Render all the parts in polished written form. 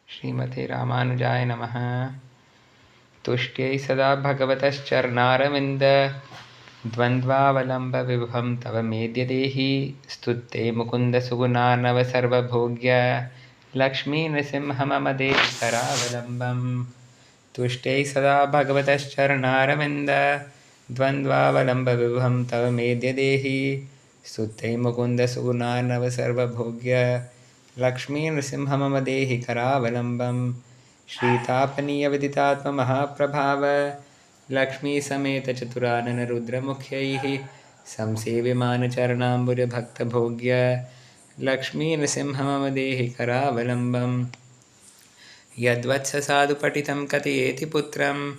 श्रीमते रामानुजाय नमः। तुष्ट्यै सदा भगवतश्चरणारविन्द द्वन्द्वावलम्बविभवं तव मेद्यदेहि स्तुत्ते मुकुन्द सुगुणार्णव सर्वभोग्य लक्ष्मीनृसिंह मम देहि करावलम्बम्। तुष्ट्यै सदा भगवतश्चरणारविन्द द्वन्द्वावलम्बविभवं तव मेद्यदेहि स्तुत्ते मुकुन्द सुगुणार्णव सर्वभोग्य लक्ष्मीनृसिंह मम देहि करावलम्बम्। श्रीतापनीयविदितात्ममहाप्रभाव लक्ष्मीसमेत चतुराननरुद्रमुख्यैः संसेव्यमानचरणाम्बुजभक्तभोग्य लक्ष्मीनृसिंह मम देहि करावलम्बम्। यद्वत्ससाधु पठितं कथयेति पुत्रं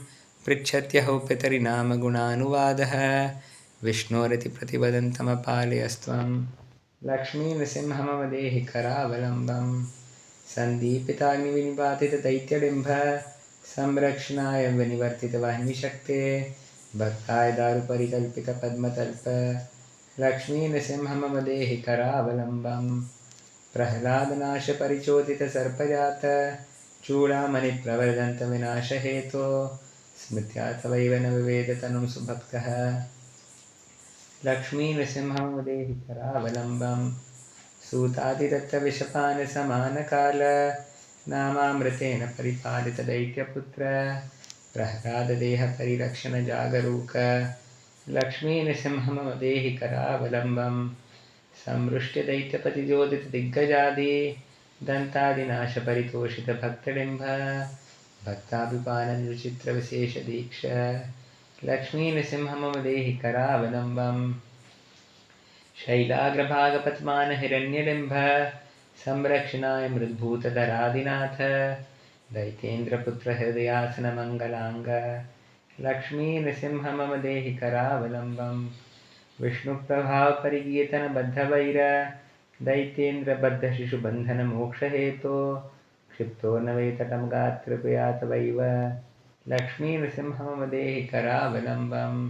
पृच्छत्यहो पितरिनाम गुणानुवादः विष्णोरिति प्रतिवदन्तमपालयस्त्वं लक्ष्मीनृसिंह मम देहि करावलम्बम्। सन्दीपिताग्निविनिपातितदैत्यडिम्भ संरक्षणाय विनिवर्तितवाहिनीशक्ते भक्ताय दारुपरिकल्पितपद्मतल्प लक्ष्मीनृसिंह मम देहि करावलम्बम्। प्रह्लादनाशपरिचोदितसर्पजात चूडामणिप्रवर्धन्तविनाशहेतो स्मृत्या तवैव न विवेदतनुं सुभक्तः लक्ष्मीनृसिंह मम देहि करावलम्बम्। सूतादिदत्तविषपानसमानकाल नामामृतेन परिपालितदैत्यपुत्र प्रह्लाददेहपरिरक्षणजागरूक लक्ष्मीनृसिंह मम देहि करावलम्बम्। संवृष्ट्यदैत्यपतिजोदितदिग्गजादि दन्तादिनाशपरितोषितभक्तडिम्भ भक्ताभिपाननिरुचित्रविशेषदीक्ष लक्ष्मीनृसिंह मम देहि करावलम्बम्। शैलाग्रभागपद्मानहिरण्यडिम्भ संरक्षणाय मृद्भूतधरादिनाथ दैत्येन्द्रपुत्रहृदयासनमङ्गलाङ्ग लक्ष्मीनृसिंह मम देहि करावलम्बम्। विष्णुप्रभावपरिगीयतनबद्धवैर दैत्येन्द्रबद्धशिशुबन्धनमोक्षहेतो क्षिप्तो न वेतटं गात्रकृपया तवैव लक्ष्मीनृसिंह मम देहि करावलम्बम्।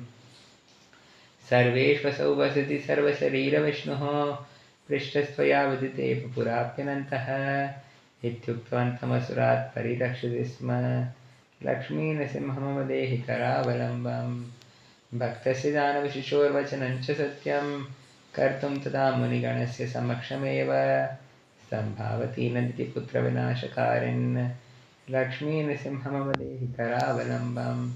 सर्वेष्वसौ वसति सर्वशरीरविष्णुः पृष्ठस्त्वया विदिते पुराप्यनन्तः इत्युक्तवन्तमसुरात् परिरक्षति स्म लक्ष्मीनृसिंह मम देहि करावलम्बम्। भक्तस्य दानवशिशोर्वचनं च सत्यं कर्तुं तदा मुनिगणस्य समक्षमेव सम्भावती नदिति पुत्रविनाशकारिन् लक्ष्मीनृसिंह मम देहि करावलम्बम्।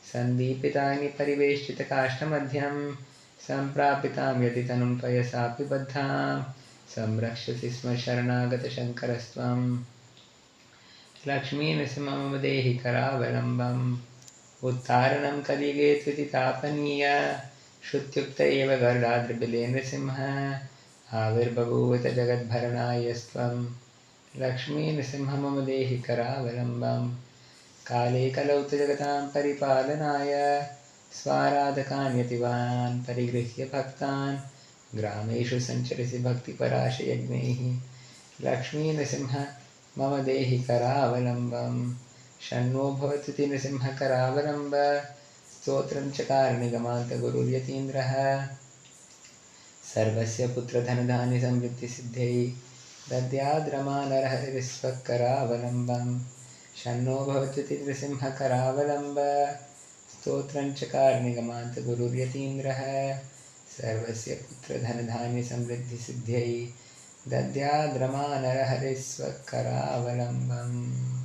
सन्दीपिताग्निपरिवेष्टितकाष्ठमध्यं सम्प्रापितां यतितनुं त्वया सापि बद्धां संरक्षसि स्म शरणागतशङ्करस्त्वं लक्ष्मीनृसिंह मम देहि करावलम्बम्। उत्तारणं कलियुगे त्वितितापनीय श्रुत्युक्त एव गरुडाद्रिबिले नृसिंह आविर्बभूवत जगद्भरणायस्त्वं लक्ष्मीनृसिंह मम देहि करावलम्बम्। काले कलौ तु जगतां परिपालनाय स्वाराधकान् यतिवान् परिगृह्य भक्तान् ग्रामेषु सञ्चरसि भक्तिपराशयज्ञैः लक्ष्मीनृसिंह मम देहि करावलम्बम्। शन्नो भवत्युति नृसिंह करावलम्ब स्तोत्रं चकार निगमान्तगुरुर्यतीन्द्रः सर्वस्य पुत्रधनधान्यसमृद्धिसिद्ध्यै दद्याद्रमानरहरिस्वकरावलम्बम्। शन्नो भवत्युति नृसिंह करावलम्ब स्तोत्रं चकार निगमान्तगुरुर्यतीन्द्रः सर्वस्य पुत्रधनधान्यसमृद्धिसिद्ध्यै दद्याद्रमानरहरिस्वकरावलम्बम्।